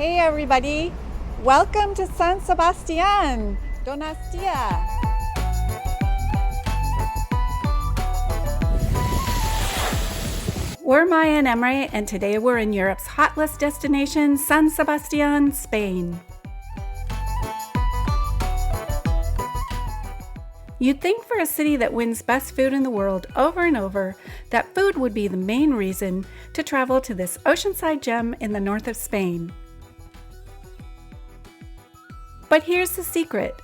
Hey everybody, welcome to San Sebastian Donostia. We're Maya and Emre, and today we're in Europe's Hotlist destination, San Sebastian, Spain. You'd think for a city that wins best food in the world over and over, that food would be the main reason to travel to this oceanside gem in the north of Spain. But here's the secret.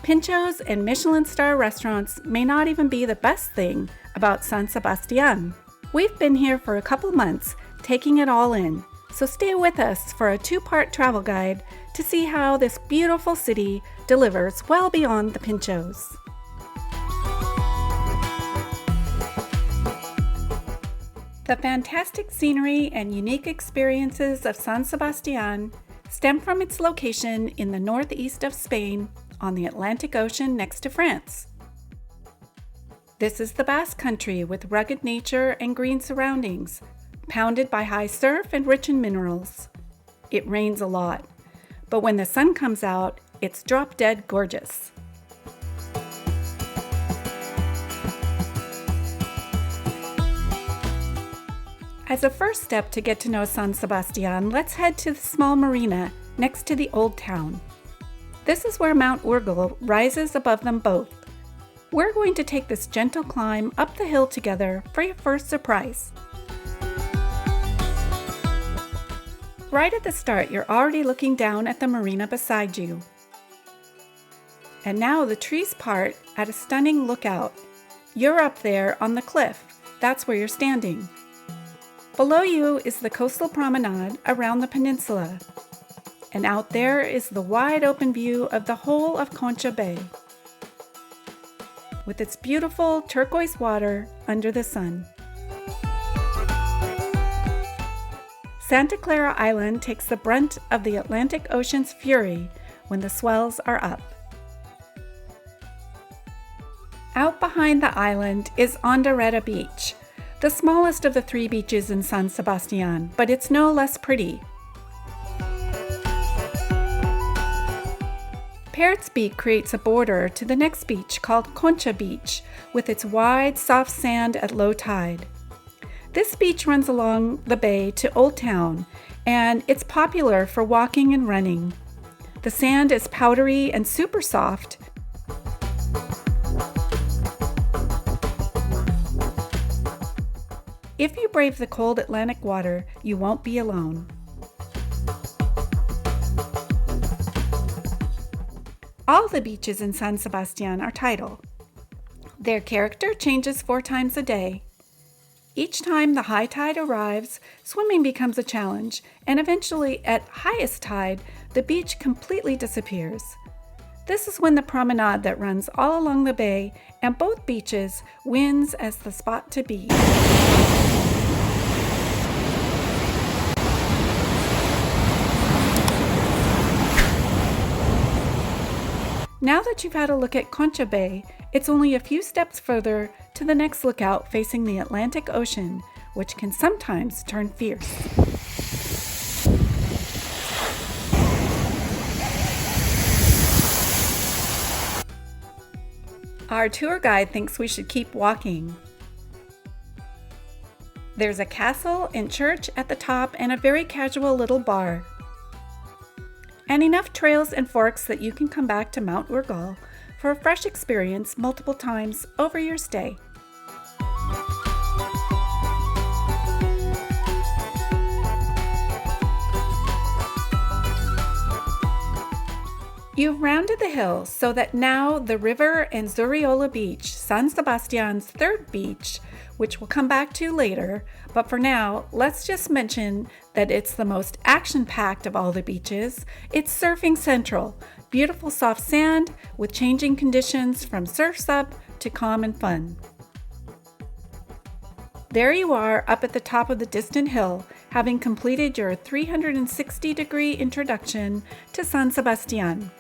Pintxos and Michelin star restaurants may not even be the best thing about San Sebastian. We've been here for a couple months, taking it all in, so stay with us for a two-part travel guide to see how this beautiful city delivers well beyond the Pintxos. The fantastic scenery and unique experiences of San Sebastian stem from its location in the northeast of Spain on the Atlantic Ocean next to France. This is the Basque Country with rugged nature and green surroundings, pounded by high surf and rich in minerals. It rains a lot, but when the sun comes out, it's drop-dead gorgeous. As a first step to get to know San Sebastian, let's head to the small marina next to the old town. This is where Mount Urgull rises above them both. We're going to take this gentle climb up the hill together for your first surprise. Right at the start, you're already looking down at the marina beside you. And now the trees part at a stunning lookout. You're up there on the cliff. That's where you're standing. Below you is the coastal promenade around the peninsula. And out there is the wide open view of the whole of Concha Bay, with its beautiful turquoise water under the sun. Santa Clara Island takes the brunt of the Atlantic Ocean's fury when the swells are up. Out behind the island is Hondarreta Beach, the smallest of the three beaches in San Sebastian, but it's no less pretty. Parrots Beak creates a border to the next beach called Concha Beach, with its wide, soft sand at low tide. This beach runs along the bay to Old Town, and it's popular for walking and running. The sand is powdery and super soft. If you brave the cold Atlantic water, you won't be alone. All the beaches in San Sebastian are tidal. Their character changes 4 times a day. Each time the high tide arrives, swimming becomes a challenge, and eventually at highest tide, the beach completely disappears. This is when the promenade that runs all along the bay and both beaches wins as the spot to be. Now that you've had a look at Concha Bay, it's only a few steps further to the next lookout facing the Atlantic Ocean, which can sometimes turn fierce. Our tour guide thinks we should keep walking. There's a castle and church at the top and a very casual little bar. And enough trails and forks that you can come back to Mount Urgull for a fresh experience multiple times over your stay. You've rounded the hill so that now the river and Zurriola beach, San Sebastian's third beach, which we'll come back to later, but for now, let's just mention that it's the most action-packed of all the beaches. It's surfing central, beautiful soft sand with changing conditions from surf's up to calm and fun. There you are up at the top of the distant hill, having completed your 360-degree introduction to San Sebastian.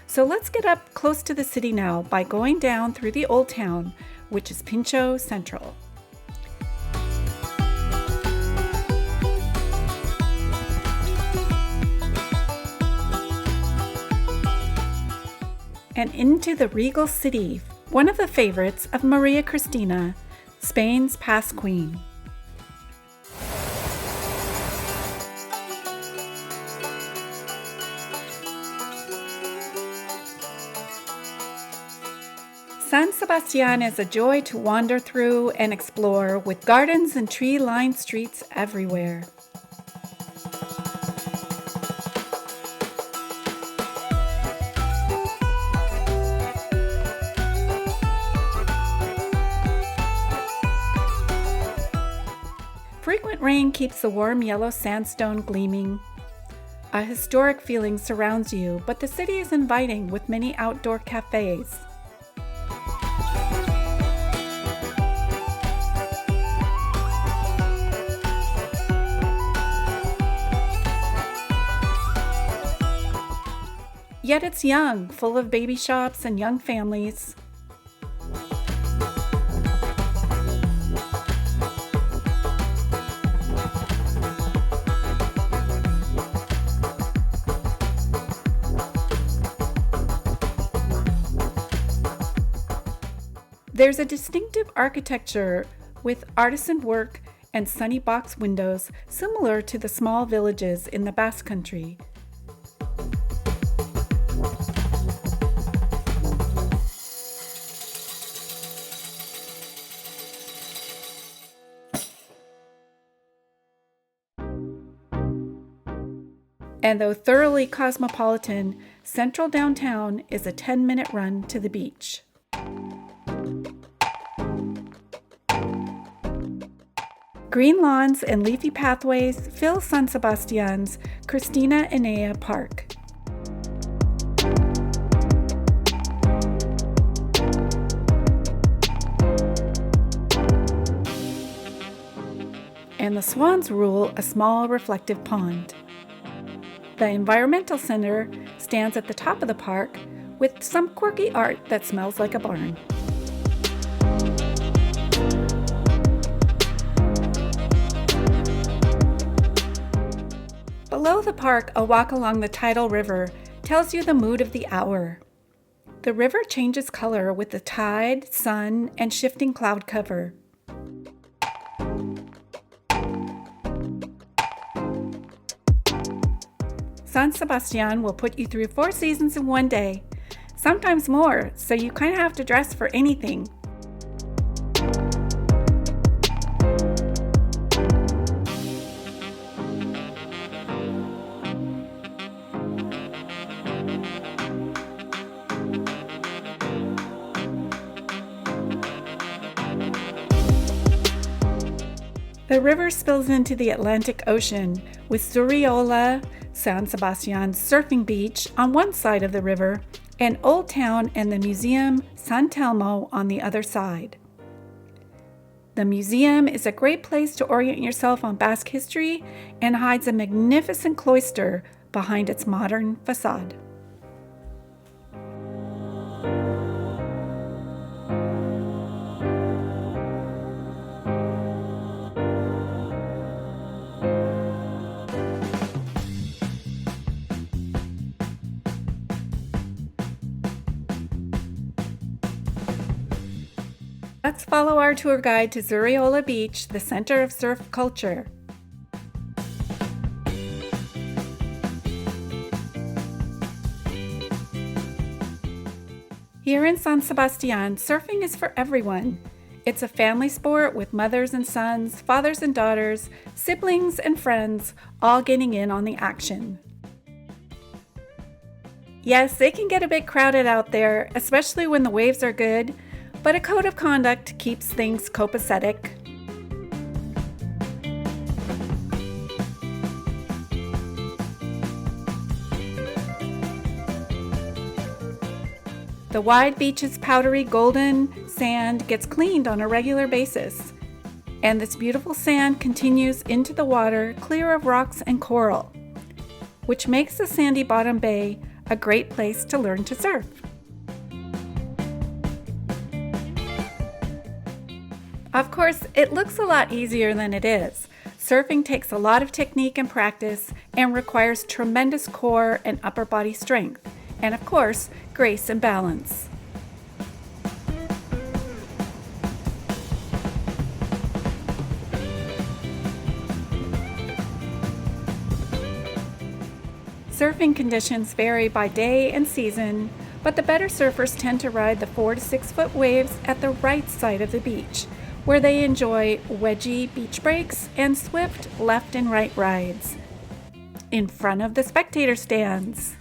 So let's get up close to the city now by going down through the old town, which is Pintxo Central. and into the regal city, one of the favorites of Maria Cristina, Spain's past queen. San Sebastian is a joy to wander through and explore, with gardens and tree-lined streets everywhere. Frequent rain keeps the warm yellow sandstone gleaming. A historic feeling surrounds you, but the city is inviting with many outdoor cafes. Yet it's young, full of baby shops and young families. There's a distinctive architecture with artisan work and sunny box windows similar to the small villages in the Basque Country. And though thoroughly cosmopolitan, central downtown is a 10-minute run to the beach. Green lawns and leafy pathways fill San Sebastian's Cristina Enea Park. And the swans rule a small reflective pond. The Environmental Center stands at the top of the park with some quirky art that smells like a barn. Below the park, a walk along the tidal river tells you the mood of the hour. The river changes color with the tide, sun, and shifting cloud cover. San Sebastian will put you through 4 seasons in one day, sometimes more, so you kind of have to dress for anything. The river spills into the Atlantic Ocean, with Zurriola, San Sebastian's surfing beach on one side of the river, and Old Town and the Museum San Telmo on the other side. The museum is a great place to orient yourself on Basque history and hides a magnificent cloister behind its modern facade. Let's follow our tour guide to Zurriola Beach, the center of surf culture. Here in San Sebastian, surfing is for everyone. It's a family sport with mothers and sons, fathers and daughters, siblings and friends, all getting in on the action. Yes, it can get a bit crowded out there, especially when the waves are good, but a code of conduct keeps things copacetic. The wide beach's powdery golden sand gets cleaned on a regular basis, and this beautiful sand continues into the water clear of rocks and coral, which makes the sandy bottom bay a great place to learn to surf. Of course, it looks a lot easier than it is. Surfing takes a lot of technique and practice and requires tremendous core and upper body strength, and of course, grace and balance. Surfing conditions vary by day and season, but the better surfers tend to ride the 4 to 6 foot waves at the right side of the beach, where they enjoy wedgy beach breaks and swift left and right rides. In front of the spectator stands,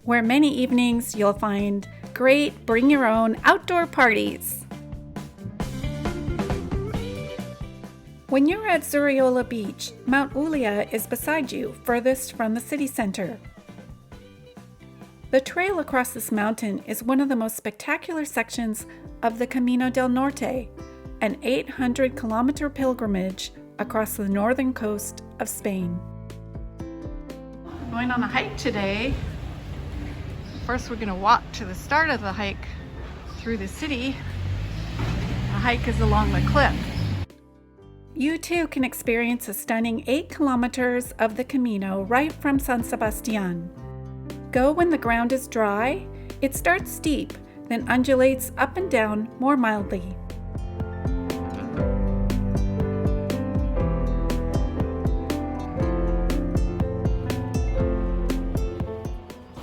where many evenings you'll find great bring your own outdoor parties. When you're at Zurriola Beach, Mount Ulia is beside you, furthest from the city center. The trail across this mountain is one of the most spectacular sections of the Camino del Norte, an 800-kilometer pilgrimage across the northern coast of Spain. Going on a hike today. First, we're going to walk to the start of the hike through the city. The hike is along the cliff. You too can experience a stunning 8 kilometers of the Camino right from San Sebastian. Go when the ground is dry. It starts steep, then undulates up and down more mildly.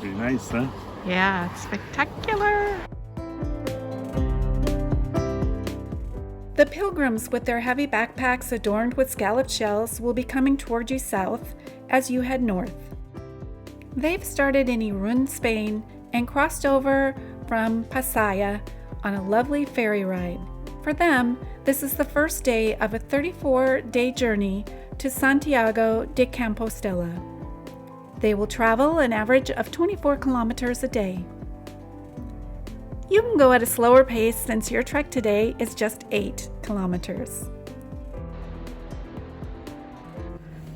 Pretty nice, huh? Yeah, it's spectacular. The pilgrims with their heavy backpacks adorned with scalloped shells will be coming toward you south as you head north. They've started in Urgull, Spain, and crossed over from Pasaia on a lovely ferry ride. For them, this is the first day of a 34-day journey to Santiago de Compostela. They will travel an average of 24 kilometers a day. You can go at a slower pace since your trek today is just 8 kilometers.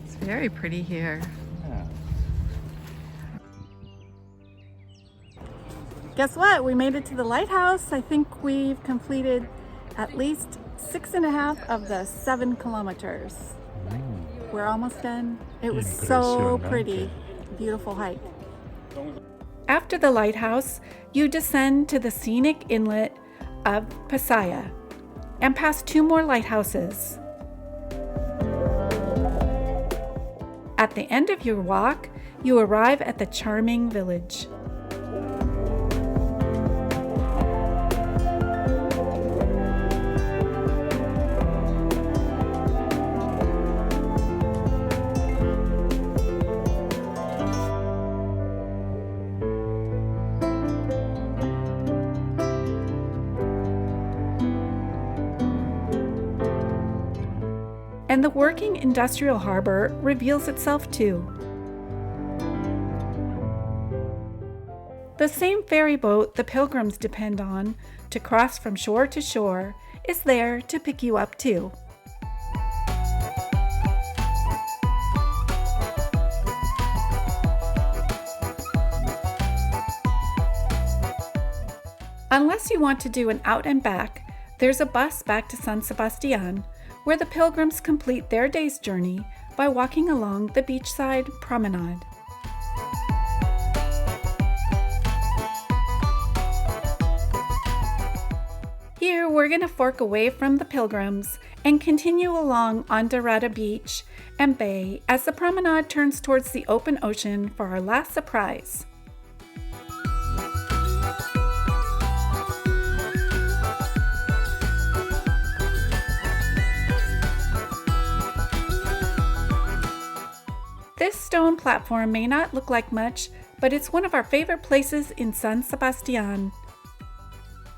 It's very pretty here. Yeah. Guess what? We made it to the lighthouse. I think we've completed at least 6.5 of the 7 kilometers. We're almost done. It was so pretty. Beautiful hike. After the lighthouse, you descend to the scenic inlet of Pasaia and pass 2 more lighthouses. At the end of your walk, you arrive at the charming village. And the working industrial harbor reveals itself too. The same ferry boat the pilgrims depend on to cross from shore to shore is there to pick you up too. Unless you want to do an out and back, there's a bus back to San Sebastian, where the pilgrims complete their day's journey by walking along the beachside promenade. Here we're going to fork away from the pilgrims and continue along on Dorada Beach and Bay as the promenade turns towards the open ocean for our last surprise. This stone platform may not look like much, but it's one of our favorite places in San Sebastian.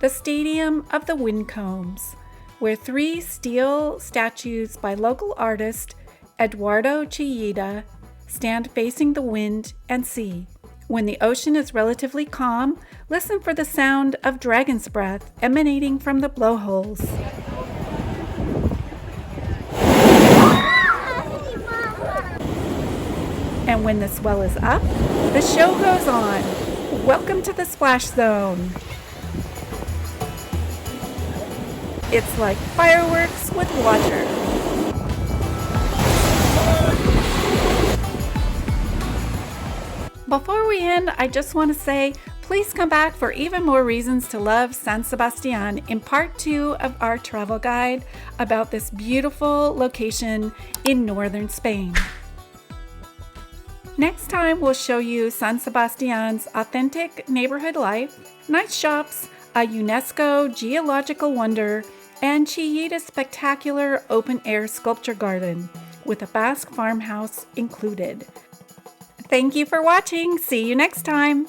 The Stadium of the Windcombs, where 3 steel statues by local artist Eduardo Chillida stand facing the wind and sea. When the ocean is relatively calm, listen for the sound of dragon's breath emanating from the blowholes. And when the swell is up, the show goes on. Welcome to the splash zone. It's like fireworks with water. Before we end, I just want to say, please come back for even more reasons to love San Sebastian in part 2 of our travel guide about this beautiful location in northern Spain. Next time, we'll show you San Sebastian's authentic neighborhood life, nice shops, a UNESCO geological wonder, and Chillida's spectacular open-air sculpture garden with a Basque farmhouse included. Thank you for watching. See you next time.